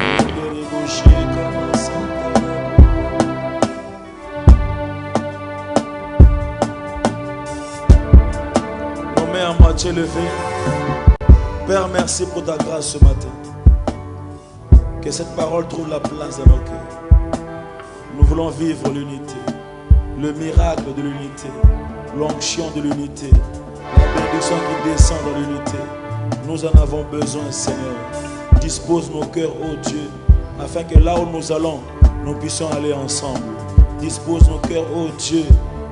Yendere bouché kabasa. Nos mains à moitié levées. Père, merci pour ta grâce ce matin. Que cette parole trouve la place dans nos cœurs. Nous voulons vivre l'unité, le miracle de l'unité, l'onction de l'unité, la bénédiction qui descend dans l'unité. Nous en avons besoin, Seigneur. Dispose nos cœurs, ô Dieu, afin que là où nous allons, nous puissions aller ensemble. Dispose nos cœurs, ô Dieu,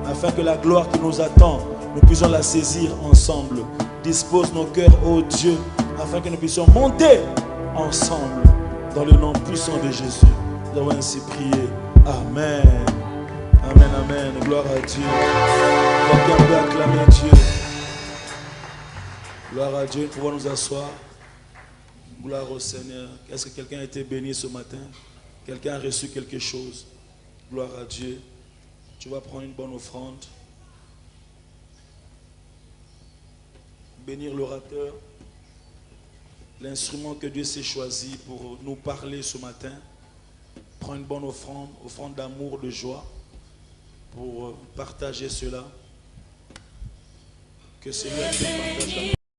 afin que la gloire qui nous attend, nous puissions la saisir ensemble. Dispose nos cœurs, ô Dieu, afin que nous puissions monter ensemble dans le nom puissant de Jésus. Nous avons ainsi prié. Amen. Amen, amen. Gloire à Dieu. Quelqu'un peut acclamer Dieu. Gloire à Dieu. Nous pouvons nous asseoir. Gloire au Seigneur. Est-ce que quelqu'un a été béni ce matin? Quelqu'un a reçu quelque chose? Gloire à Dieu. Tu vas prendre une bonne offrande. Bénir l'orateur. L'instrument que Dieu s'est choisi pour nous parler ce matin. Prends une bonne offrande, offrande d'amour, de joie, pour partager cela. Que Seigneur te partage.